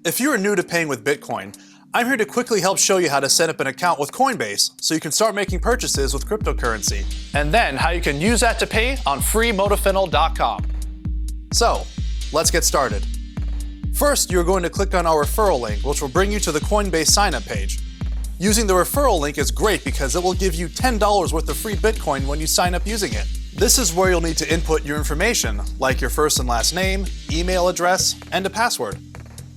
If you are new to paying with Bitcoin, I'm here to quickly help show you how to set up an account with Coinbase so you can start making purchases with cryptocurrency. And then how you can use that to pay on freemodafinal.com. So, let's get started. First, you're going to click on our referral link, which will bring you to the Coinbase sign-up page. Using the referral link is great because it will give you $10 worth of free Bitcoin when you sign up using it. This is where you'll need to input your information, like your first and last name, email address, and a password.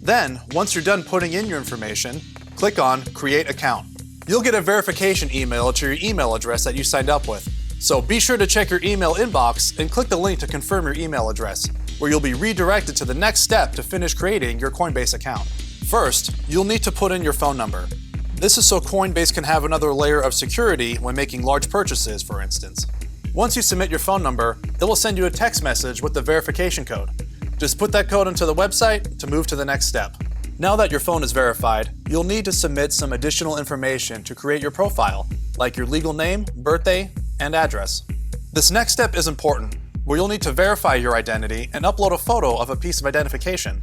Then, once you're done putting in your information, click on Create Account. You'll get a verification email to your email address that you signed up with. So be sure to check your email inbox and click the link to confirm your email address, where you'll be redirected to the next step to finish creating your Coinbase account. First, you'll need to put in your phone number. This is so Coinbase can have another layer of security when making large purchases, for instance. Once you submit your phone number, it will send you a text message with the verification code. Just put that code into the website to move to the next step. Now that your phone is verified, you'll need to submit some additional information to create your profile, like your legal name, birthday, and address. This next step is important, where you'll need to verify your identity and upload a photo of a piece of identification.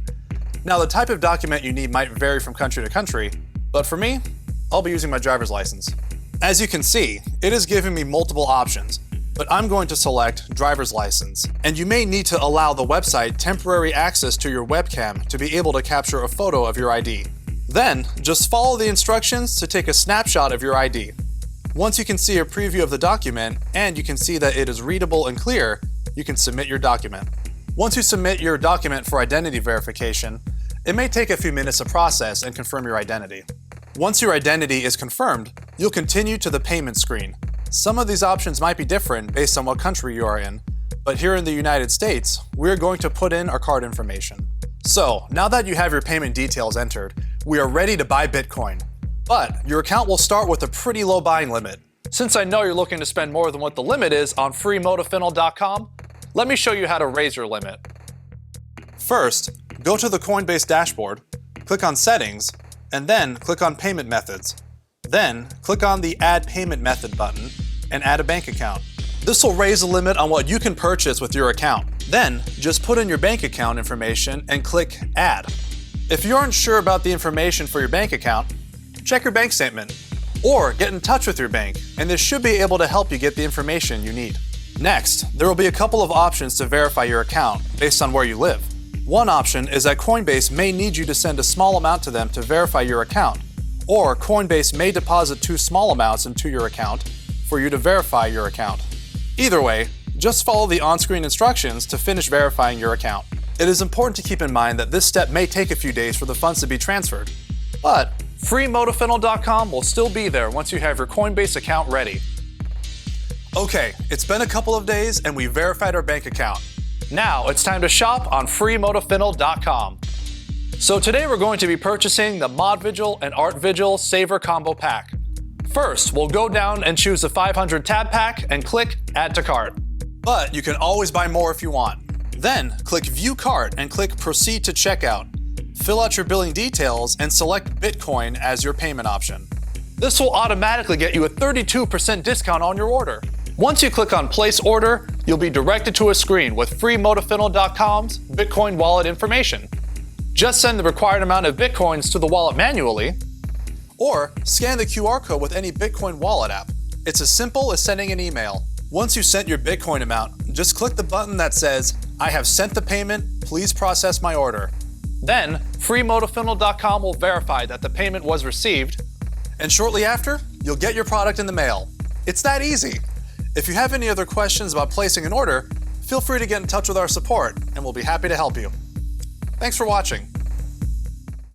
Now, the type of document you need might vary from country to country, but for me, I'll be using my driver's license. As you can see, it is giving me multiple options, but I'm going to select driver's license. And you may need to allow the website temporary access to your webcam to be able to capture a photo of your ID. Then, just follow the instructions to take a snapshot of your ID. Once you can see a preview of the document and you can see that it is readable and clear, you can submit your document. Once you submit your document for identity verification, it may take a few minutes to process and confirm your identity. Once your identity is confirmed, you'll continue to the payment screen. Some of these options might be different based on what country you are in, but here in the United States, we're going to put in our card information. So, now that you have your payment details entered, we are ready to buy Bitcoin. But your account will start with a pretty low buying limit. Since I know you're looking to spend more than what the limit is on freemodafinal.com, let me show you how to raise your limit. First, go to the Coinbase dashboard, click on Settings, and then click on Payment Methods. Then, click on the Add Payment Method button and add a bank account. This will raise the limit on what you can purchase with your account. Then, just put in your bank account information and click Add. If you're unsure about the information for your bank account, check your bank statement or get in touch with your bank, and this should be able to help you get the information you need. Next, there will be a couple of options to verify your account based on where you live. One option is that Coinbase may need you to send a small amount to them to verify your account, or Coinbase may deposit too small amounts into your account for you to verify your account. Either way, just follow the on-screen instructions to finish verifying your account. It is important to keep in mind that this step may take a few days for the funds to be transferred, but freemodafinal.com will still be there once you have your Coinbase account ready. Okay, it's been a couple of days and we verified our bank account. Now it's time to shop on freemodafinal.com. So today we're going to be purchasing the Mod Vigil and Art Vigil Saver Combo Pack. First, we'll go down and choose the 500 tab pack and click Add to Cart. But you can always buy more if you want. Then, click View Cart and click Proceed to Checkout. Fill out your billing details and select Bitcoin as your payment option. This will automatically get you a 32% discount on your order. Once you click on Place Order, you'll be directed to a screen with freemodafinal.com's Bitcoin wallet information. Just send the required amount of Bitcoins to the wallet manually, or scan the QR code with any Bitcoin wallet app. It's as simple as sending an email. Once you sent your Bitcoin amount, just click the button that says, "I have sent the payment, please process my order." Then, freemodafinal.com will verify that the payment was received, and shortly after, you'll get your product in the mail. It's that easy. If you have any other questions about placing an order, feel free to get in touch with our support, and we'll be happy to help you. Thanks for watching.